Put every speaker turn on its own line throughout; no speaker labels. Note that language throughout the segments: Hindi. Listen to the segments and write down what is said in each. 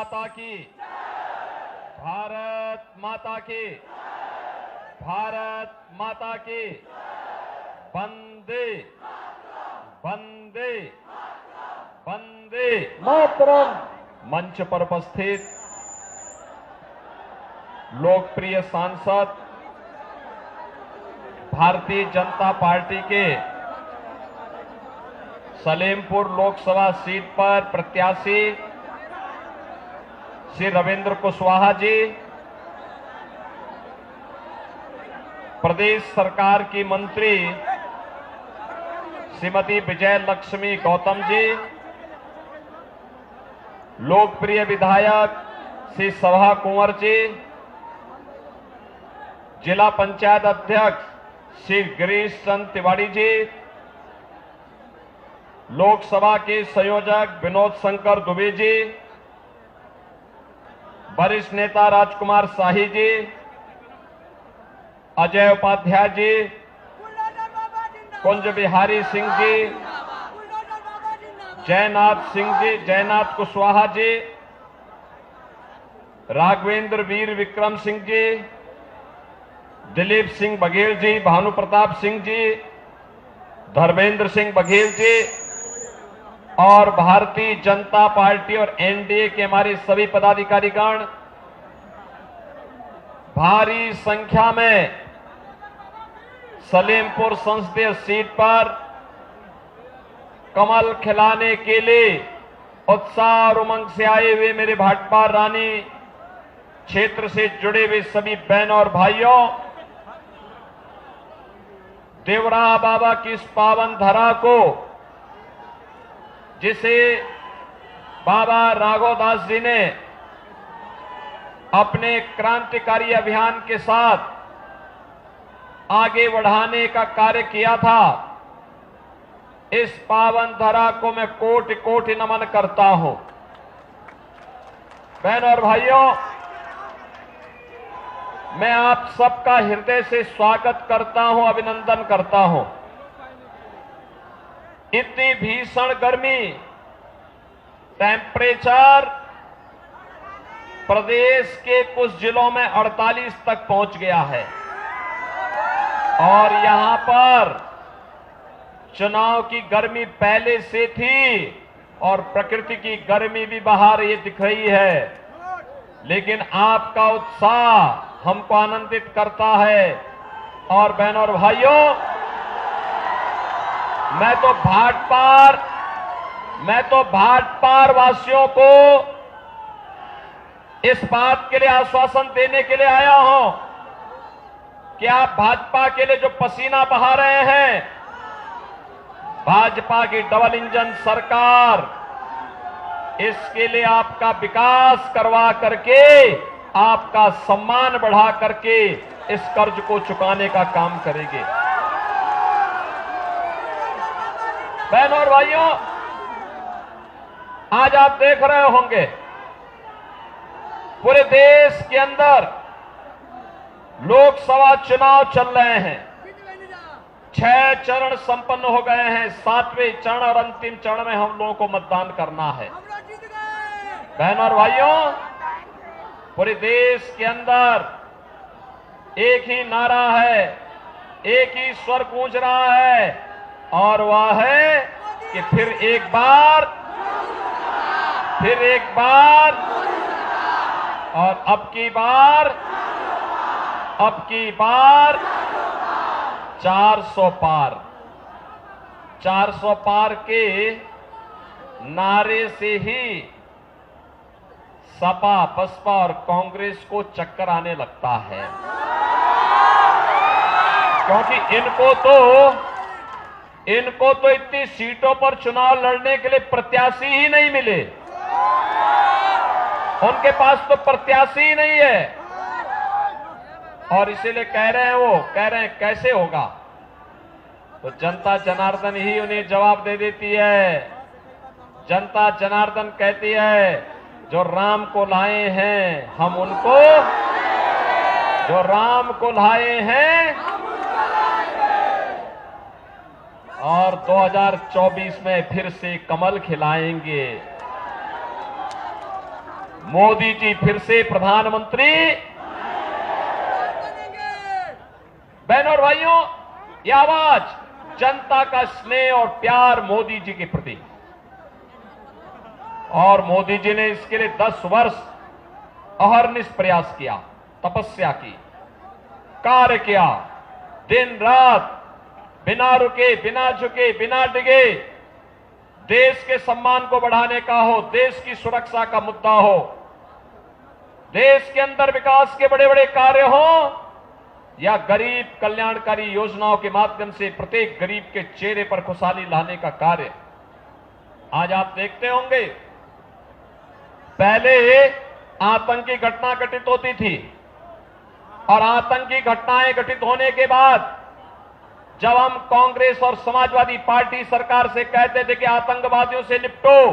माता की, भारत माता की, भारत माता की, वंदे वंदे वंदे
मातरम।
मंच पर उपस्थित लोकप्रिय सांसद, भारतीय जनता पार्टी के सलेमपुर लोकसभा सीट पर प्रत्याशी श्री रविंद्र कुशवाहा जी, प्रदेश सरकार की मंत्री श्रीमती विजय लक्ष्मी गौतम जी, लोकप्रिय विधायक श्री सभा कुंवर जी, जिला पंचायत अध्यक्ष श्री गिरीश चंद्र तिवारी जी, लोकसभा के संयोजक विनोद शंकर दुबे जी, वरिष्ठ नेता राजकुमार शाही जी, अजय उपाध्याय जी, कुंज बिहारी सिंह जी, जयनाथ सिंह जी, जयनाथ कुशवाहा जी, राघवेंद्र वीर विक्रम सिंह जी, दिलीप सिंह बघेल जी, भानु प्रताप सिंह जी, धर्मेंद्र सिंह बघेल जी और भारतीय जनता पार्टी और एनडीए के हमारे सभी पदाधिकारीगण भारी संख्या में सलेमपुर संसदीय सीट पर कमल खिलाने के लिए उत्साह और उमंग से आए हुए मेरे भाटपार रानी क्षेत्र से जुड़े हुए सभी बहनों और भाइयों, देवरा बाबा की इस पावन धरा को, जिसे बाबा राघवदास जी ने अपने क्रांतिकारी अभियान के साथ आगे बढ़ाने का कार्य किया था, इस पावन धरा को मैं कोटि कोटि नमन करता हूं। बहनों और भाइयों, मैं आप सबका हृदय से स्वागत करता हूं, अभिनंदन करता हूं। इतनी भीषण गर्मी, टेम्परेचर प्रदेश के कुछ जिलों में 48 तक पहुंच गया है और यहां पर चुनाव की गर्मी पहले से थी और प्रकृति की गर्मी भी बाहर ये दिख रही है, लेकिन आपका उत्साह हमको आनंदित करता है। और बहनों और भाइयों, मैं तो भाटपार वासियों को इस बात के लिए आश्वासन देने के लिए आया हूं कि आप भाजपा के लिए जो पसीना बहा रहे हैं, भाजपा की डबल इंजन सरकार इसके लिए आपका विकास करवा करके, आपका सम्मान बढ़ा करके इस कर्ज को चुकाने का काम करेगी। बहनों और भाइयों, आज आप देख रहे होंगे पूरे देश के अंदर लोकसभा चुनाव चल रहे हैं। 6 चरण संपन्न हो गए हैं, 7वें चरण और अंतिम चरण में हम लोगों को मतदान करना है। बहनों और भाइयों, पूरे देश के अंदर एक ही नारा है, एक ही स्वर गूंज रहा है और वह है कि फिर एक बार और अब की बार 400 पार। 400 पार के नारे से ही सपा, बसपा और कांग्रेस को चक्कर आने लगता है, क्योंकि इनको तो इतनी सीटों पर चुनाव लड़ने के लिए प्रत्याशी ही नहीं मिले, उनके पास तो प्रत्याशी ही नहीं है और इसीलिए कह रहे हैं कैसे होगा। तो जनता जनार्दन ही उन्हें जवाब दे देती है। जनता जनार्दन कहती है, जो राम को लाए हैं हम उनको, जो राम को लाए हैं, और 2024 में फिर से कमल खिलाएंगे। मोदी जी फिर से प्रधानमंत्री। बहनों और भाइयों, यह आवाज जनता का स्नेह और प्यार मोदी जी के प्रति, और मोदी जी ने इसके लिए 10 वर्ष अहर्निश प्रयास किया, तपस्या की, कार्य किया, दिन रात बिना रुके, बिना झुके, बिना डिगे। देश के सम्मान को बढ़ाने का हो, देश की सुरक्षा का मुद्दा हो, देश के अंदर विकास के बड़े बड़े कार्य हो, या गरीब कल्याणकारी योजनाओं के माध्यम से प्रत्येक गरीब के चेहरे पर खुशहाली लाने का कार्य। आज आप देखते होंगे, पहले आतंकी घटना घटित होती थी, और आतंकी घटनाएं घटित होने के बाद जब हम कांग्रेस और समाजवादी पार्टी सरकार से कहते थे कि आतंकवादियों से निपटो,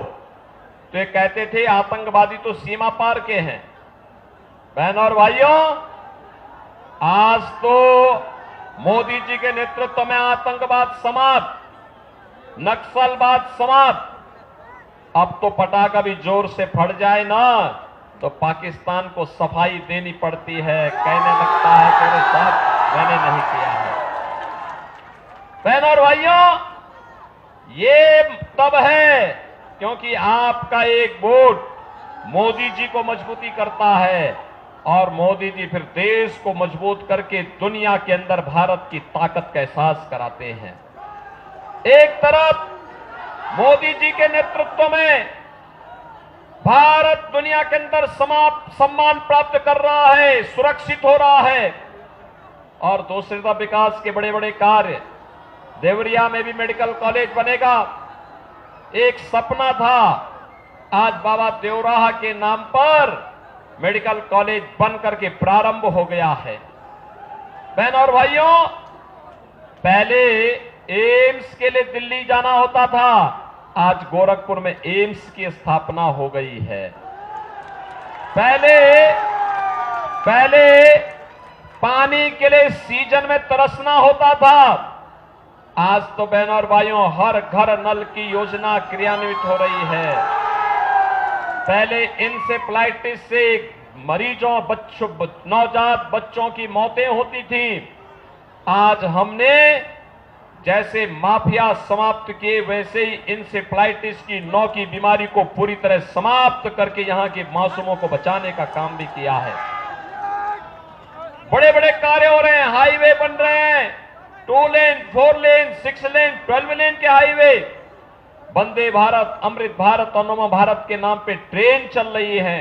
तो ये कहते थे आतंकवादी तो सीमा पार के हैं। बहनों और भाइयों, आज तो मोदी जी के नेतृत्व में आतंकवाद समाप्त, नक्सलवाद समाप्त। अब तो पटाखा भी जोर से फट जाए ना तो पाकिस्तान को सफाई देनी पड़ती है, कहने लगता है तेरे साथ मैंने नहीं किया है। बहनों और भाइयों, ये तब है क्योंकि आपका एक वोट मोदी जी को मजबूती करता है, और मोदी जी फिर देश को मजबूत करके दुनिया के अंदर भारत की ताकत का एहसास कराते हैं। एक तरफ मोदी जी के नेतृत्व में भारत दुनिया के अंदर सम्मान प्राप्त कर रहा है, सुरक्षित हो रहा है, और दूसरी तरफ विकास के बड़े बड़े कार्य। देवरिया में भी मेडिकल कॉलेज बनेगा, एक सपना था, आज बाबा देवराहा के नाम पर मेडिकल कॉलेज बन करके प्रारंभ हो गया है। बहनों और भाइयों, पहले एम्स के लिए दिल्ली जाना होता था, आज गोरखपुर में एम्स की स्थापना हो गई है। पहले पानी के लिए सीजन में तरसना होता था, आज तो बहनों और भाइयों हर घर नल की योजना क्रियान्वित हो रही है। पहले इंसेफ्लाइटिस से मरीजों, नवजात बच्चों की मौतें होती थी, आज हमने जैसे माफिया समाप्त किए वैसे ही इंसेफ्लाइटिस की 9 की बीमारी को पूरी तरह समाप्त करके यहां के मासूमों को बचाने का काम भी किया है। बड़े बड़े कार्य हो रहे हैं, हाईवे बन रहे हैं, 2 लेन, 4 लेन, 6 लेन, 12 लेन के हाईवे, वंदे भारत, अमृत भारत और नमो भारत के नाम पे ट्रेन चल रही है।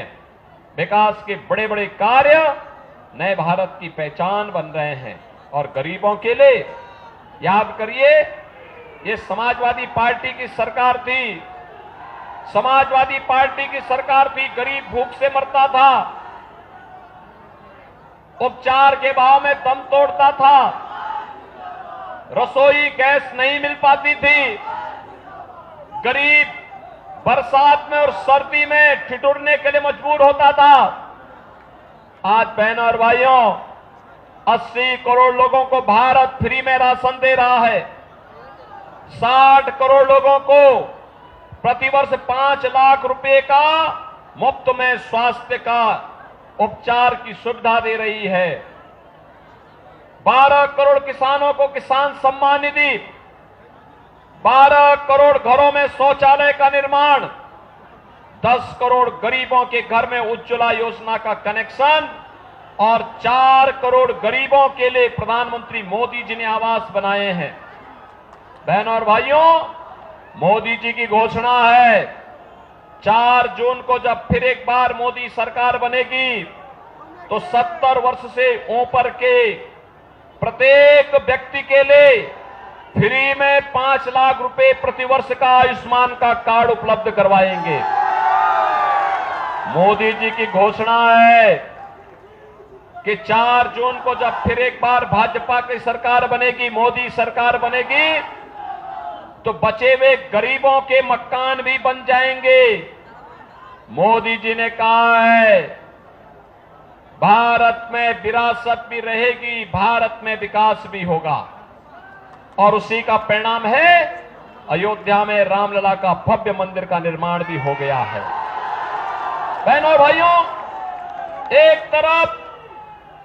विकास के बड़े बड़े कार्य नए भारत की पहचान बन रहे हैं। और गरीबों के लिए याद करिए, ये समाजवादी पार्टी की सरकार थी, समाजवादी पार्टी की सरकार थी, गरीब भूख से मरता था, उपचार के भाव में दम तोड़ता था, रसोई गैस नहीं मिल पाती थी, गरीब बरसात में और सर्दी में ठिठुरने के लिए मजबूर होता था। आज बहनों और भाइयों, 80 करोड़ लोगों को भारत फ्री में राशन दे रहा है, 60 करोड़ लोगों को प्रतिवर्ष 5 लाख रुपए का मुफ्त में स्वास्थ्य का उपचार की सुविधा दे रही है। 12 करोड़ किसानों को किसान सम्मान निधि, 12 करोड़ घरों में शौचालय का निर्माण, 10 करोड़ गरीबों के घर में उज्ज्वला योजना का कनेक्शन, और 4 करोड़ गरीबों के लिए प्रधानमंत्री मोदी जी ने आवास बनाए हैं। बहनों और भाइयों, मोदी जी की घोषणा है 4 जून को जब फिर एक बार मोदी सरकार बनेगी तो 70 वर्ष से ऊपर के प्रत्येक व्यक्ति के लिए फ्री में 5 लाख रुपए प्रतिवर्ष का आयुष्मान का कार्ड उपलब्ध करवाएंगे। मोदी जी की घोषणा है कि 4 जून को जब फिर एक बार भाजपा की सरकार बनेगी, मोदी सरकार बनेगी, तो बचे हुए गरीबों के मकान भी बन जाएंगे। मोदी जी ने कहा है भारत में विरासत भी रहेगी, भारत में विकास भी होगा, और उसी का परिणाम है अयोध्या में रामलला का भव्य मंदिर का निर्माण भी हो गया है। बहनों भाइयों, एक तरफ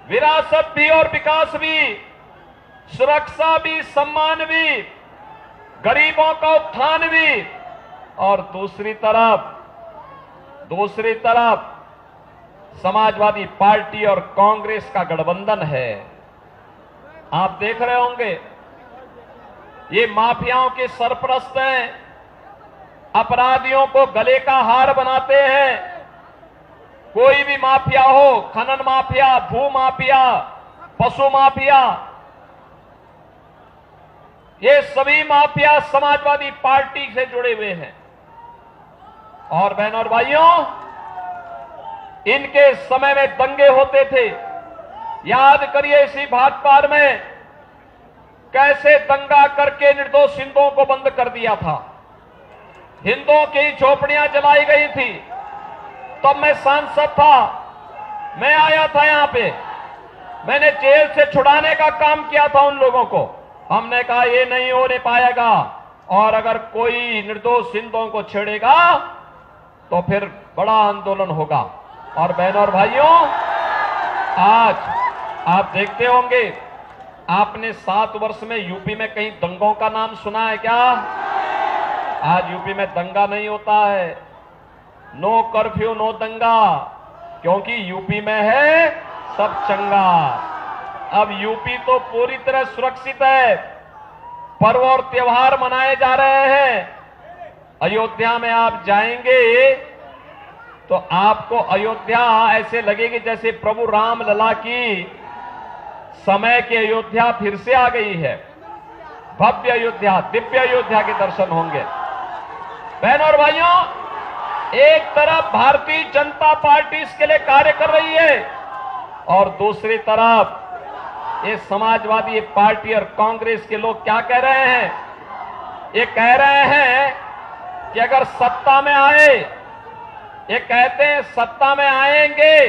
विरासत भी और विकास भी, सुरक्षा भी, सम्मान भी, गरीबों का उत्थान भी, और दूसरी तरफ समाजवादी पार्टी और कांग्रेस का गठबंधन है। आप देख रहे होंगे ये माफियाओं के सरपरस्त हैं, अपराधियों को गले का हार बनाते हैं। कोई भी माफिया हो, खनन माफिया, भू माफिया, पशु माफिया, ये सभी माफिया समाजवादी पार्टी से जुड़े हुए हैं। और बहनों और भाइयों, इनके समय में दंगे होते थे। याद करिए इसी भाटपार में कैसे दंगा करके निर्दोष हिंदुओं को बंद कर दिया था। हिंदुओं की झोपड़ियां जलाई गई थी। तब मैं सांसद था, मैं आया था यहां पे, मैंने जेल से छुड़ाने का काम किया था उन लोगों को। हमने कहा ये नहीं होने पाएगा, और अगर कोई निर्दोष हिंदुओं को छेड़ेगा तो फिर बड़ा आंदोलन होगा। और बहनों और भाइयों, आज आप देखते होंगे, आपने 7 वर्ष में यूपी में कहीं दंगों का नाम सुना है क्या? आज यूपी में दंगा नहीं होता है। नो कर्फ्यू, नो दंगा, क्योंकि यूपी में है सब चंगा। अब यूपी तो पूरी तरह सुरक्षित है। पर्व और त्योहार मनाए जा रहे हैं। अयोध्या में आप जाएंगे तो आपको अयोध्या ऐसे लगेगी जैसे प्रभु राम लला की समय की अयोध्या फिर से आ गई है। भव्य अयोध्या, दिव्य अयोध्या के दर्शन होंगे। बहनों और भाइयों, एक तरफ भारतीय जनता पार्टी इसके लिए कार्य कर रही है, और दूसरी तरफ ये समाजवादी पार्टी और कांग्रेस के लोग क्या कह रहे हैं? ये कह रहे हैं कि अगर सत्ता में आए, ये कहते हैं सत्ता में आएंगे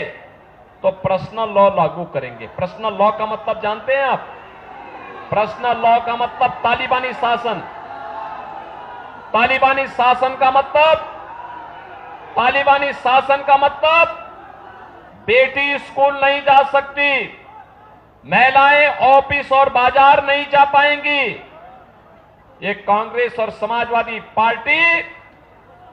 तो पर्सनल लॉ लागू करेंगे। पर्सनल लॉ का मतलब जानते हैं आप? पर्सनल लॉ का मतलब तालिबानी शासन। तालिबानी शासन का मतलब बेटी स्कूल नहीं जा सकती, महिलाएं ऑफिस और बाजार नहीं जा पाएंगी। ये कांग्रेस और समाजवादी पार्टी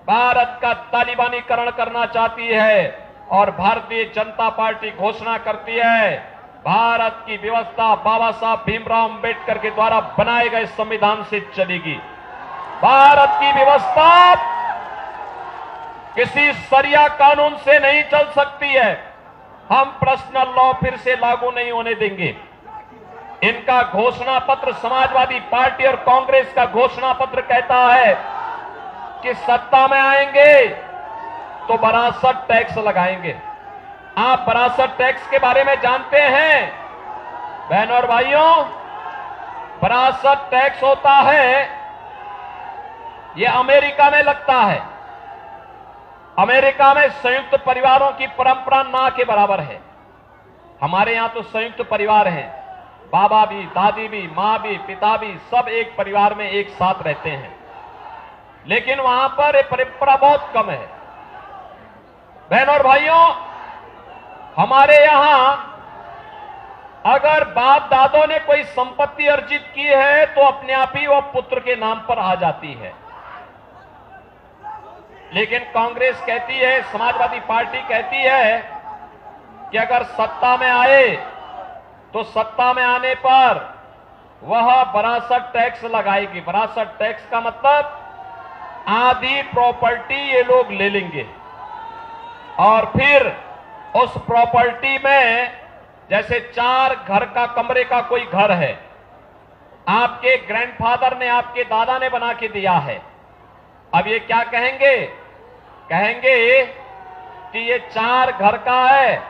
भारत का तालिबानीकरण करना चाहती है, और भारतीय जनता पार्टी घोषणा करती है भारत की व्यवस्था बाबा साहब भीमराव अंबेडकर के द्वारा बनाए गए संविधान से चलेगी। भारत की व्यवस्था किसी शरिया कानून से नहीं चल सकती है। हम पर्सनल लॉ फिर से लागू नहीं होने देंगे। इनका घोषणा पत्र, समाजवादी पार्टी और कांग्रेस का घोषणा पत्र कहता है कि सत्ता में आएंगे तो वरासत टैक्स लगाएंगे। आप वरासत टैक्स के बारे में जानते हैं बहनों और भाइयों? वरासत टैक्स होता है, ये अमेरिका में लगता है। अमेरिका में संयुक्त परिवारों की परंपरा ना के बराबर है। हमारे यहां तो संयुक्त परिवार हैं, बाबा भी, दादी भी, मां भी, पिता भी, सब एक परिवार में एक साथ रहते हैं। लेकिन वहां पर ये परंपरा बहुत कम है। बहनों और भाइयों, हमारे यहां अगर बाप दादों ने कोई संपत्ति अर्जित की है तो अपने आप ही वह पुत्र के नाम पर आ जाती है। लेकिन कांग्रेस कहती है, समाजवादी पार्टी कहती है कि अगर सत्ता में आए तो सत्ता में आने पर वह वरासत टैक्स लगाएगी। वरासत टैक्स का मतलब आधी प्रॉपर्टी ये लोग ले लेंगे, और फिर उस प्रॉपर्टी में जैसे 4 घर का कमरे का कोई घर है, आपके ग्रैंडफादर ने, आपके दादा ने बना के दिया है। अब ये क्या कहेंगे? कहेंगे कि ये 4 घर का है,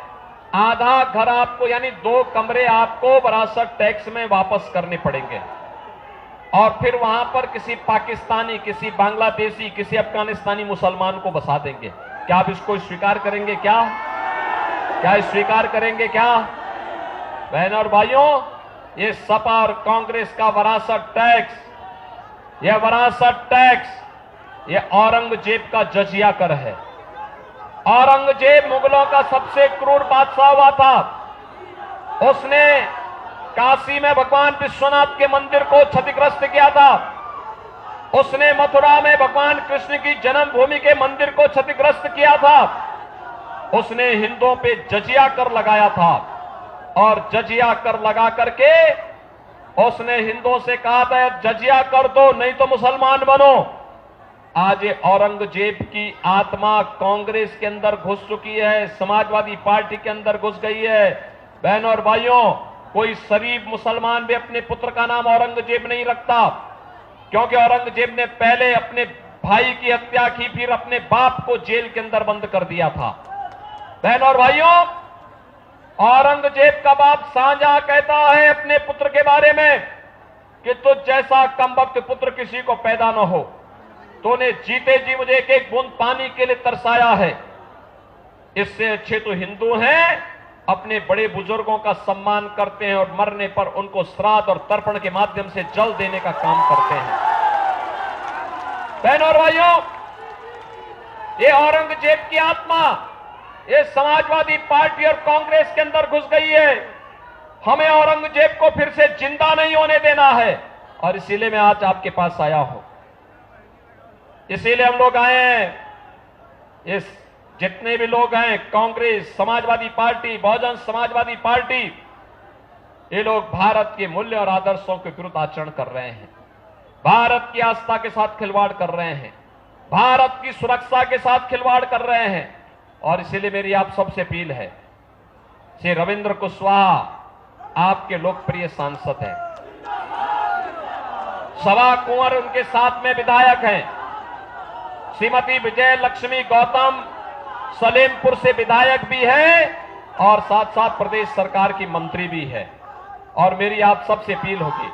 आधा घर आपको, यानी 2 कमरे आपको वरासत टैक्स में वापस करने पड़ेंगे। और फिर वहां पर किसी पाकिस्तानी, किसी बांग्लादेशी, किसी अफगानिस्तानी मुसलमान को बसा देंगे। क्या आप इसको स्वीकार करेंगे? क्या स्वीकार करेंगे क्या? बहनों और भाइयों, ये सपा और कांग्रेस का वरासत टैक्स, ये औरंगजेब का जजिया कर है। औरंगजेब मुगलों का सबसे क्रूर बादशाह हुआ था। उसने काशी में भगवान विश्वनाथ के मंदिर को क्षतिग्रस्त किया था। उसने मथुरा में भगवान कृष्ण की जन्मभूमि के मंदिर को क्षतिग्रस्त किया था। उसने हिंदुओं पे जजिया कर लगाया था और जजिया कर लगा करके उसने हिंदुओं से कहा था जजिया कर दो नहीं तो मुसलमान बनो। आज ये औरंगजेब की आत्मा कांग्रेस के अंदर घुस चुकी है, समाजवादी पार्टी के अंदर घुस गई है। बहनों और भाइयों, कोई शरीफ मुसलमान भी अपने पुत्र का नाम औरंगजेब नहीं रखता, क्योंकि औरंगजेब ने पहले अपने भाई की हत्या की, फिर अपने बाप को जेल के अंदर बंद कर दिया था। बहनों और भाइयों, औरंगजेब का बाप शाहजहां कहता है अपने पुत्र के बारे में कि तुझ जैसा कमबख्त पुत्र किसी को पैदा न हो। तूने जीते जी मुझे एक एक बूंद पानी के लिए तरसाया है। इससे अच्छे तो हिंदू हैं, अपने बड़े बुजुर्गों का सम्मान करते हैं और मरने पर उनको श्राद्ध और तर्पण के माध्यम से जल देने का काम करते हैं। बहनों और भाइयों, ये औरंगजेब की आत्मा ये समाजवादी पार्टी और कांग्रेस के अंदर घुस गई है। हमें औरंगजेब को फिर से जिंदा नहीं होने देना है और इसीलिए मैं आज आपके पास आया हूं। इसीलिए हम लोग आए हैं। इस जितने भी लोग हैं, कांग्रेस, समाजवादी पार्टी, बहुजन समाजवादी पार्टी, ये लोग भारत के मूल्य और आदर्शों के विरुद्ध आचरण कर रहे हैं, भारत की आस्था के साथ खिलवाड़ कर रहे हैं, भारत की सुरक्षा के साथ खिलवाड़ कर रहे हैं। और इसीलिए मेरी आप सबसे अपील है, श्री रविंद्र कुशवाहा आपके लोकप्रिय सांसद हैं, सवा कुंवर उनके साथ में विधायक हैं, श्रीमती विजय लक्ष्मी गौतम सलेमपुर से विधायक भी है और साथ साथ प्रदेश सरकार की मंत्री भी है। और मेरी आप सबसे अपील होगी,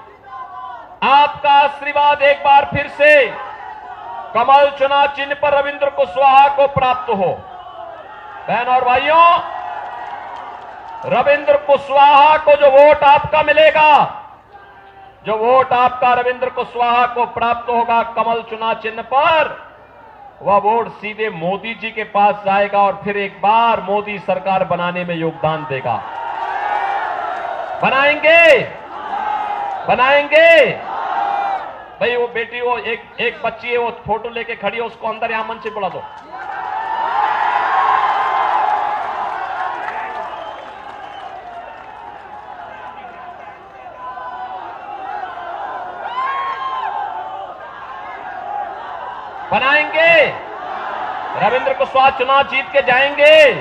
आपका आशीर्वाद एक बार फिर से कमल चुनाव चिन्ह पर रविंद्र कुशवाहा को प्राप्त हो। बहन और भाइयों, रविंद्र कुशवाहा को जो वोट आपका मिलेगा, जो वोट आपका रविंद्र कुशवाहा को प्राप्त होगा कमल चुनाव चिन्ह पर, वह वोट सीधे मोदी जी के पास जाएगा और फिर एक बार मोदी सरकार बनाने में योगदान देगा। बनाएंगे, बनाएंगे। भाई वो बेटी, वो एक बच्ची है, वो फोटो लेके खड़ी है, उसको अंदर यहां मंच से बुला दो। बनाएंगे। रविंद्र कुशवाहा चुनाव जीत के जाएंगे।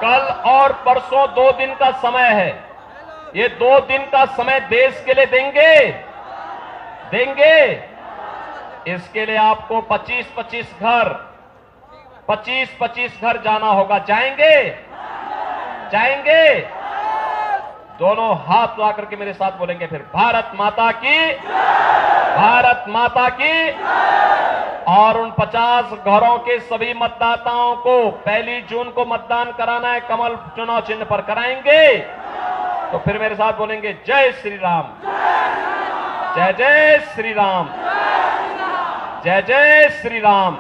कल और परसों 2 दिन का समय है। ये 2 दिन का समय देश के लिए देंगे, देंगे। इसके लिए आपको 25-25 घर जाना होगा। जाएंगे, जाएंगे। दोनों हाथ ला करके मेरे साथ बोलेंगे फिर, भारत माता की, भारत माता की। और उन 50 घरों के सभी मतदाताओं को 1 जून को मतदान कराना है, कमल चुनाव चिन्ह पर कराएंगे। तो फिर मेरे साथ बोलेंगे, जय श्री राम, जय जय श्री राम, जय जय श्री राम।